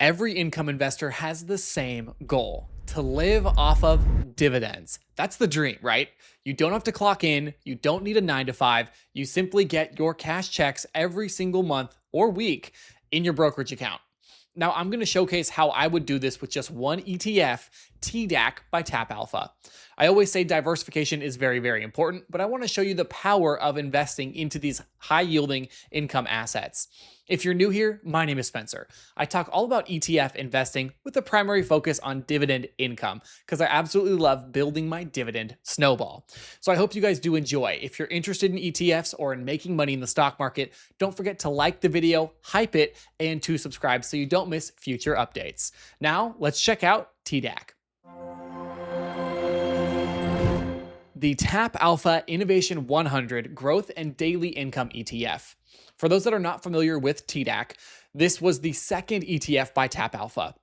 Every income investor has the same goal: to live off of dividends. That's the dream, right? You don't have to clock in, you don't need a 9 to 5, you simply get your cash checks every single month or week in your brokerage account. Now, I'm going to showcase how I would do this with just one ETF, TDAQ by Tap Alpha. I always say diversification is very, very important, but I want to show you the power of investing into these high yielding income assets. If you're new here, my name is Spencer. I talk all about ETF investing with a primary focus on dividend income because I absolutely love building my dividend snowball. So I hope you guys do enjoy. If you're interested in ETFs or in making money in the stock market, don't forget to like the video, hype it, and to subscribe so you don't miss future updates. Now, let's check out TDAQ. The Tap Alpha Innovation 100 Growth and Daily Income ETF. For those that are not familiar with TDAQ, this was the second ETF by Tap Alpha,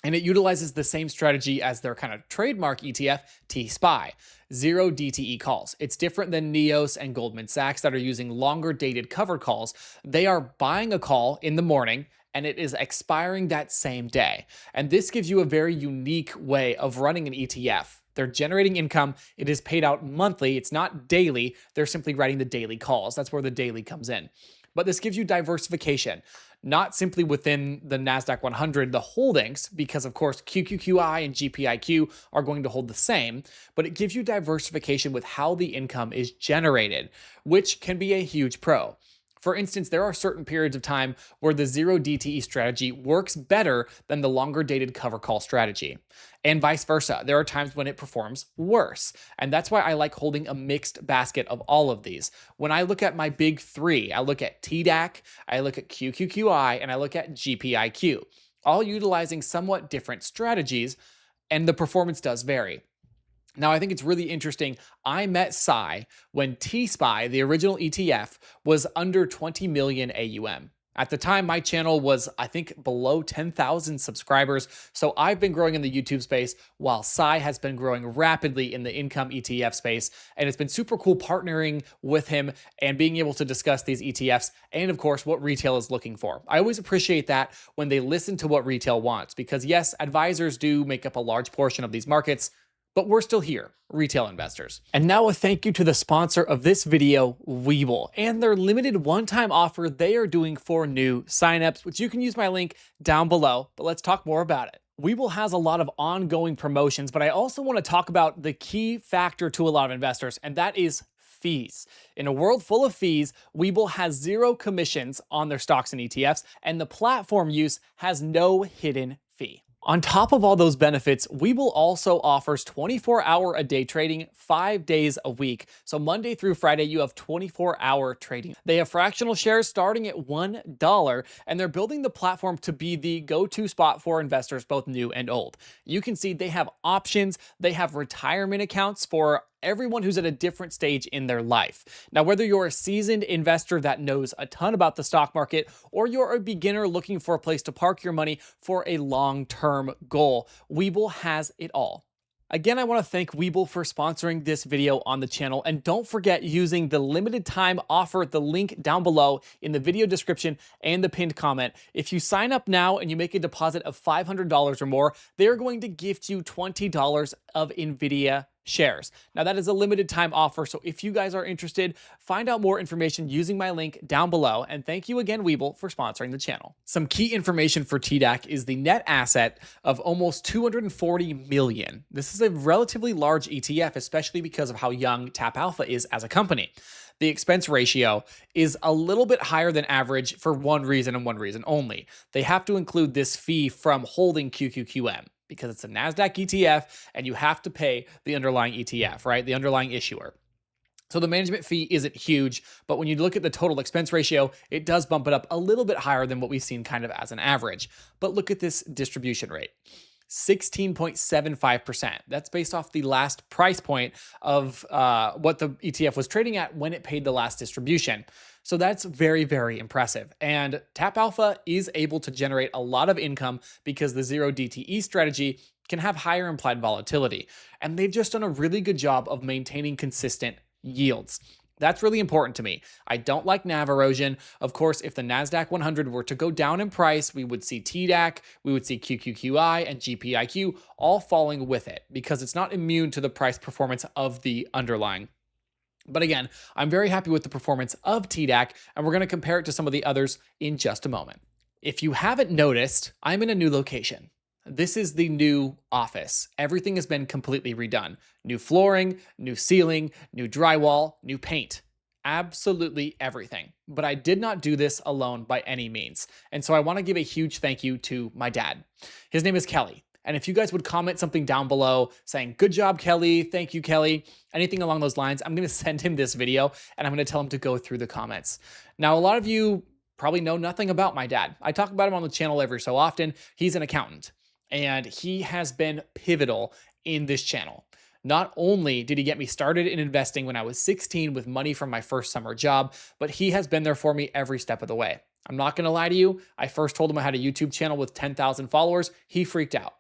and it utilizes the same strategy as their kind of trademark ETF, T-SPY, zero DTE calls. It's different than NEOS and Goldman Sachs that are using longer dated covered calls. They are buying a call in the morning and it is expiring that same day. And this gives you a very unique way of running an ETF. They're generating income. It is paid out monthly. It's not daily. They're simply writing the daily calls. That's where the daily comes in. But this gives you diversification, not simply within the NASDAQ 100, the holdings, because of course QQQI and GPIQ are going to hold the same, but it gives you diversification with how the income is generated, which can be a huge pro. For instance, there are certain periods of time where the zero DTE strategy works better than the longer dated cover call strategy. And vice versa. There are times when it performs worse. And that's why I like holding a mixed basket of all of these. When I look at my big three, I look at TDAQ, I look at QQQI, and I look at GPIQ, all utilizing somewhat different strategies, and the performance does vary. Now, I think it's really interesting. I met Sai when T-SPY, the original ETF, was under 20 million AUM. At the time, my channel was, I think, below 10,000 subscribers. So I've been growing in the YouTube space while Sai has been growing rapidly in the income ETF space. And it's been super cool partnering with him and being able to discuss these ETFs and, of course, what retail is looking for. I always appreciate that when they listen to what retail wants because, yes, advisors do make up a large portion of these markets, but we're still here, retail investors. And now a thank you to the sponsor of this video, Webull, and their limited one-time offer they are doing for new signups, which you can use my link down below, but let's talk more about it. Webull has a lot of ongoing promotions, but I also want to talk about the key factor to a lot of investors, and that is fees. In a world full of fees, Webull has zero commissions on their stocks and ETFs, and the platform use has no hidden fee. On top of all those benefits, Webull also offers 24-hour-a-day trading 5 days a week. So Monday through Friday, you have 24-hour trading. They have fractional shares starting at $1, and they're building the platform to be the go-to spot for investors, both new and old. You can see they have options. They have retirement accounts for everyone who's at a different stage in their life. Now, whether you're a seasoned investor that knows a ton about the stock market, or you're a beginner looking for a place to park your money for a long-term goal, Webull has it all. Again, I want to thank Webull for sponsoring this video on the channel, and don't forget using the limited time offer, the link down below in the video description and the pinned comment. If you sign up now and you make a deposit of $500 or more, they're going to gift you $20 of NVIDIA shares. Now, that is a limited time offer, so if you guys are interested, find out more information using my link down below, and thank you again, Webull, for sponsoring the channel. Some key information for TDAQ is the net asset of almost 240 million. This is a relatively large ETF, especially because of how young Tap Alpha is as a company. The expense ratio is a little bit higher than average for one reason and one reason only. They have to include this fee from holding QQQM, because it's a NASDAQ ETF and you have to pay the underlying ETF, right? The underlying issuer. So the management fee isn't huge, but when you look at the total expense ratio, it does bump it up a little bit higher than what we've seen kind of as an average. But look at this distribution rate. 16.75%. That's based off the last price point of what the ETF was trading at when it paid the last distribution. So that's very, very impressive. And Tap Alpha is able to generate a lot of income because the zero DTE strategy can have higher implied volatility. And they've just done a really good job of maintaining consistent yields. That's really important to me. I don't like NAV erosion. Of course, if the NASDAQ 100 were to go down in price, we would see TDAQ, we would see QQQI and GPIQ all falling with it because it's not immune to the price performance of the underlying. But again, I'm very happy with the performance of TDAQ, and we're going to compare it to some of the others in just a moment. If you haven't noticed, I'm in a new location. This is the new office. Everything has been completely redone. New flooring, new ceiling, new drywall, new paint. Absolutely everything. But I did not do this alone by any means. And so I want to give a huge thank you to my dad. His name is Kelly. And if you guys would comment something down below saying, good job, Kelly, thank you, Kelly, anything along those lines, I'm going to send him this video and I'm going to tell him to go through the comments. Now, a lot of you probably know nothing about my dad. I talk about him on the channel every so often. He's an accountant. And he has been pivotal in this channel. Not only did he get me started in investing when I was 16 with money from my first summer job, but he has been there for me every step of the way. I'm not going to lie to you. I first told him I had a YouTube channel with 10,000 followers. He freaked out.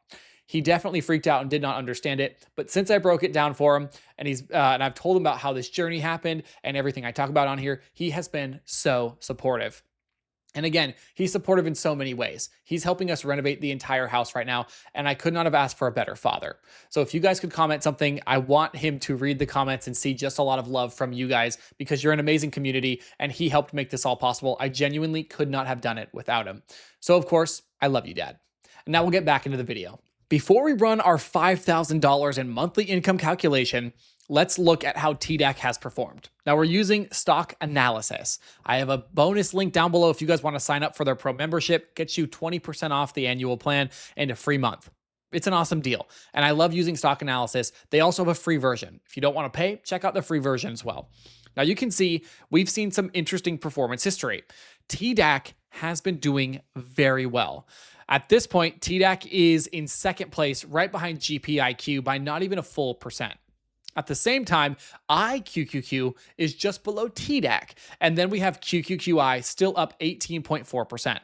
He definitely freaked out and did not understand it. But since I broke it down for him and and I've told him about how this journey happened and everything I talk about on here, he has been so supportive. And again, he's supportive in so many ways. He's helping us renovate the entire house right now, and I could not have asked for a better father. So if you guys could comment something, I want him to read the comments and see just a lot of love from you guys because you're an amazing community, and he helped make this all possible. I genuinely could not have done it without him. So of course, I love you, Dad. And now we'll get back into the video. Before we run our $5,000 in monthly income calculation, let's look at how TDAQ has performed. Now we're using stock analysis. I have a bonus link down below if you guys want to sign up for their pro membership. Gets you 20% off the annual plan and a free month. It's an awesome deal. And I love using stock analysis. They also have a free version. If you don't want to pay, check out the free version as well. Now you can see we've seen some interesting performance history. TDAQ has been doing very well. At this point, TDAQ is in second place right behind GPIQ by not even a full percent. At the same time, IQQQ is just below TDAQ, and then we have QQQI still up 18.4%.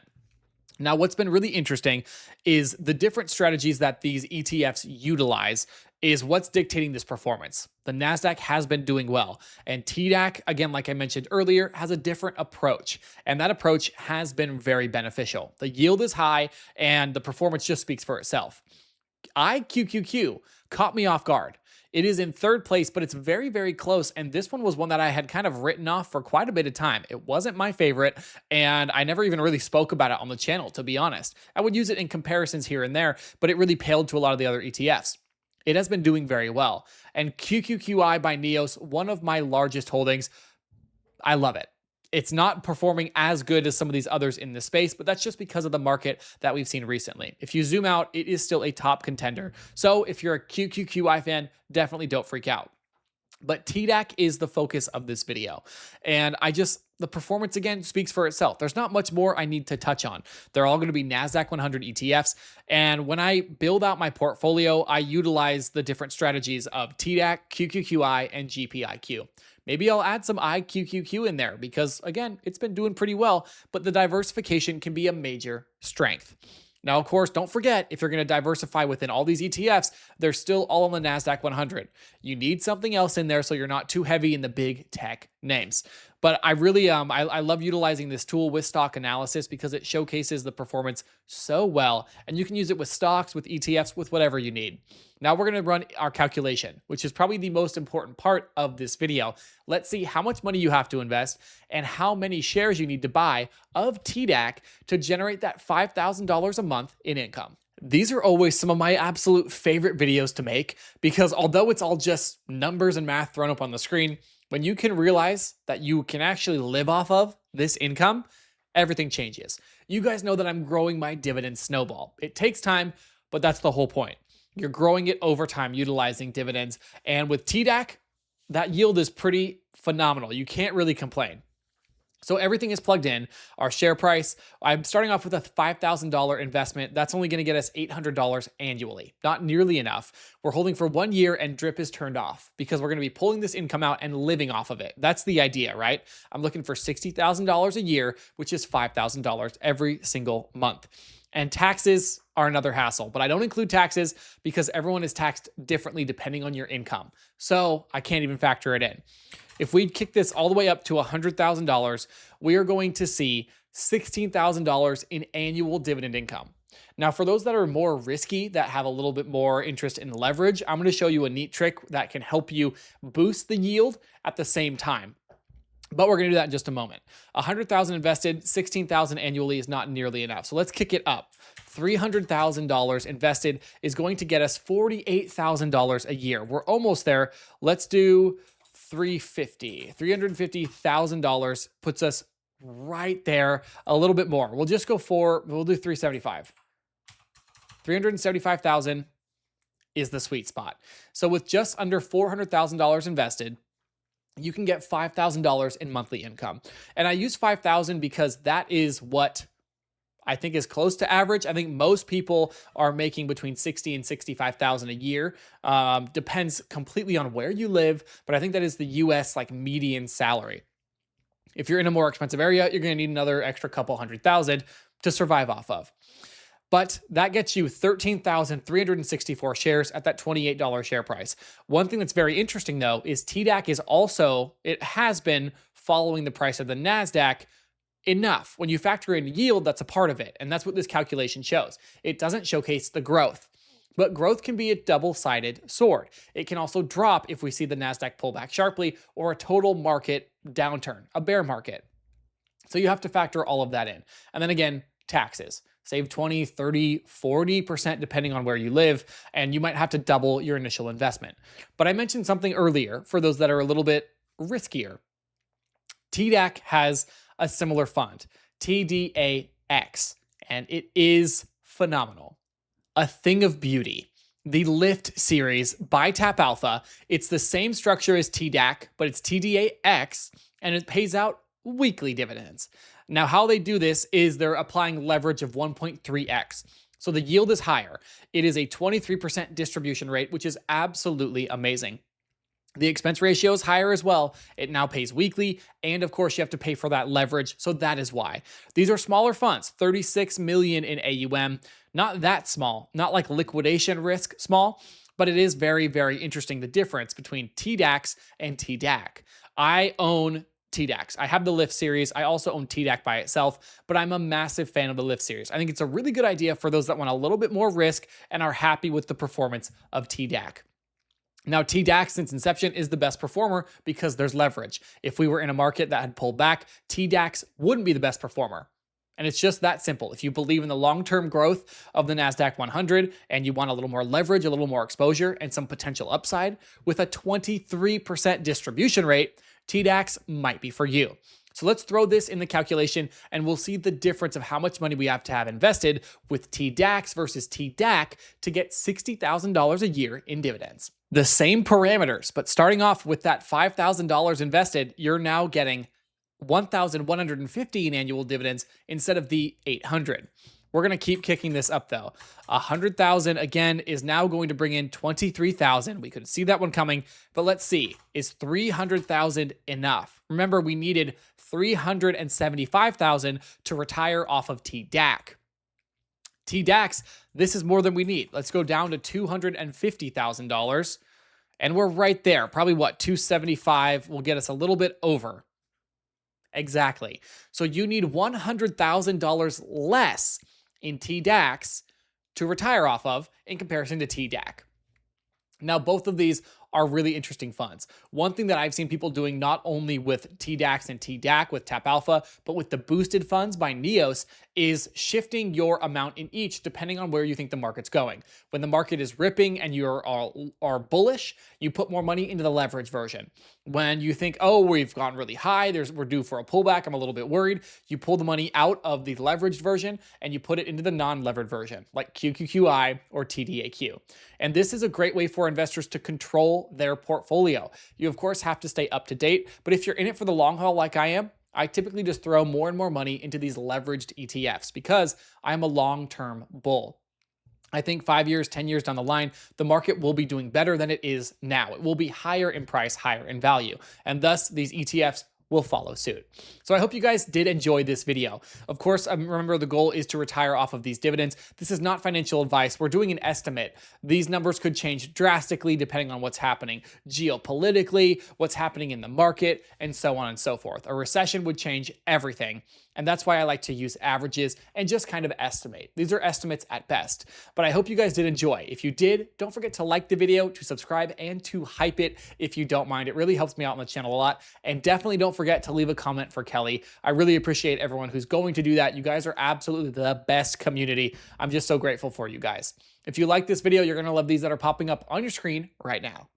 Now, what's been really interesting is the different strategies that these ETFs utilize is what's dictating this performance. The NASDAQ has been doing well, and TDAQ, again, like I mentioned earlier, has a different approach, and that approach has been very beneficial. The yield is high, and the performance just speaks for itself. IQQQ caught me off guard. It is in third place, but it's very, very close. And this one was one that I had kind of written off for quite a bit of time. It wasn't my favorite, and I never even really spoke about it on the channel, to be honest. I would use it in comparisons here and there, but it really paled to a lot of the other ETFs. It has been doing very well. And QQQI by Neos, one of my largest holdings, I love it. It's not performing as good as some of these others in the space, but that's just because of the market that we've seen recently. If you zoom out, it is still a top contender. So if you're a QQQI fan, definitely don't freak out. But TDAQ is the focus of this video. And the performance again speaks for itself. There's not much more I need to touch on. They're all going to be NASDAQ 100 ETFs. And when I build out my portfolio, I utilize the different strategies of TDAQ, QQQI, and GPIQ. Maybe I'll add some IQQQ in there because, again, it's been doing pretty well, but the diversification can be a major strength. Now, of course, don't forget, if you're going to diversify within all these ETFs, they're still all on the NASDAQ 100. You need something else in there so you're not too heavy in the big tech names. But I really, I love utilizing this tool with stock analysis because it showcases the performance so well, and you can use it with stocks, with ETFs, with whatever you need. Now we're going to run our calculation, which is probably the most important part of this video. Let's see how much money you have to invest and how many shares you need to buy of TDAQ to generate that $5,000 a month in income. These are always some of my absolute favorite videos to make because although it's all just numbers and math thrown up on the screen, when you can realize that you can actually live off of this income, everything changes. You guys know that I'm growing my dividend snowball. It takes time, but that's the whole point. You're growing it over time utilizing dividends. And with TDAQ, that yield is pretty phenomenal. You can't really complain. So everything is plugged in. Our share price, I'm starting off with a $5,000 investment. That's only going to get us $800 annually. Not nearly enough. We're holding for 1 year and drip is turned off because we're going to be pulling this income out and living off of it. That's the idea, right? I'm looking for $60,000 a year, which is $5,000 every single month. And taxes are another hassle, but I don't include taxes because everyone is taxed differently depending on your income. So I can't even factor it in. If we kick this all the way up to $100,000, we are going to see $16,000 in annual dividend income. Now, for those that are more risky, that have a little bit more interest in leverage, I'm going to show you a neat trick that can help you boost the yield at the same time. But we're going to do that in just a moment. 100,000 invested, 16,000 annually is not nearly enough. So let's kick it up. $300,000 invested is going to get us $48,000 a year. We're almost there. Let's do $350,000 puts us right there, a little bit more. We'll just go we'll do 375. 375,000 is the sweet spot. So with just under $400,000 invested, you can get $5,000 in monthly income. And I use 5,000 because that is what I think is close to average. I think most people are making between 60 and 65,000 a year. Depends completely on where you live, but I think that is the US like median salary. If you're in a more expensive area, you're going to need another extra couple $100,000 to survive off of. But that gets you 13,364 shares at that $28 share price. One thing that's very interesting though is TDAQ is also, it has been following the price of the NASDAQ enough. When you factor in yield, that's a part of it. And that's what this calculation shows. It doesn't showcase the growth. But growth can be a double-sided sword. It can also drop if we see the NASDAQ pull back sharply or a total market downturn, a bear market. So you have to factor all of that in. And then again, taxes. Save 20, 30, 40% depending on where you live, and you might have to double your initial investment. But I mentioned something earlier for those that are a little bit riskier. TDAQ has a similar fund, TDAX, and it is phenomenal. A thing of beauty. The LYFT series by Tap Alpha. It's the same structure as TDAQ, but it's TDAX, and it pays out weekly dividends. Now, how they do this is they're applying leverage of 1.3x. So the yield is higher. It is a 23% distribution rate, which is absolutely amazing. The expense ratio is higher as well. It now pays weekly. And of course, you have to pay for that leverage. So that is why. These are smaller funds, 36 million in AUM. Not that small, not like liquidation risk small, but it is very, very interesting the difference between TDAX and TDAQ. I own TDAX. I have the LYFT series. I also own TDAQ by itself, but I'm a massive fan of the LYFT series. I think it's a really good idea for those that want a little bit more risk and are happy with the performance of TDAQ. Now, TDAX since inception is the best performer because there's leverage. If we were in a market that had pulled back, TDAX wouldn't be the best performer. And it's just that simple. If you believe in the long-term growth of the NASDAQ 100 and you want a little more leverage, a little more exposure, and some potential upside with a 23% distribution rate, TDAX might be for you. So let's throw this in the calculation and we'll see the difference of how much money we have to have invested with TDAX versus TDAQ to get $60,000 a year in dividends. The same parameters, but starting off with that $5,000 invested, you're now getting $1,150 in annual dividends instead of the $800. We're going to keep kicking this up though. 100,000 again is now going to bring in 23,000. We could see that one coming, but let's see. Is 300,000 enough? Remember, we needed 375,000 to retire off of TDAQ. TDAX, this is more than we need. Let's go down to $250,000 and we're right there. Probably what, 275 will get us a little bit over. Exactly. So you need $100,000 less in TDAX to retire off of in comparison to TDAQ. Now, both of these are really interesting funds. One thing that I've seen people doing not only with TDAX and TDAQ with Tap Alpha, but with the boosted funds by Neos is shifting your amount in each depending on where you think the market's going. When the market is ripping and you are bullish, you put more money into the leverage version. When you think, oh, we've gone really high, we're due for a pullback, I'm a little bit worried, you pull the money out of the leveraged version and you put it into the non-levered version, like QQQI or TDAQ. And this is a great way for investors to control their portfolio. You, of course, have to stay up to date, but if you're in it for the long haul like I am, I typically just throw more and more money into these leveraged ETFs because I'm a long-term bull. I think 5 years, 10 years down the line, the market will be doing better than it is now. It will be higher in price, higher in value. And thus, these ETFs will follow suit. So I hope you guys did enjoy this video. Of course, remember the goal is to retire off of these dividends. This is not financial advice. We're doing an estimate. These numbers could change drastically depending on what's happening geopolitically, what's happening in the market, and so on and so forth. A recession would change everything. And that's why I like to use averages and just kind of estimate. These are estimates at best. But I hope you guys did enjoy. If you did, don't forget to like the video, to subscribe, and to hype it if you don't mind. It really helps me out on the channel a lot. And definitely don't forget to leave a comment for Kelly. I really appreciate everyone who's going to do that. You guys are absolutely the best community. I'm just so grateful for you guys. If you like this video, you're going to love these that are popping up on your screen right now.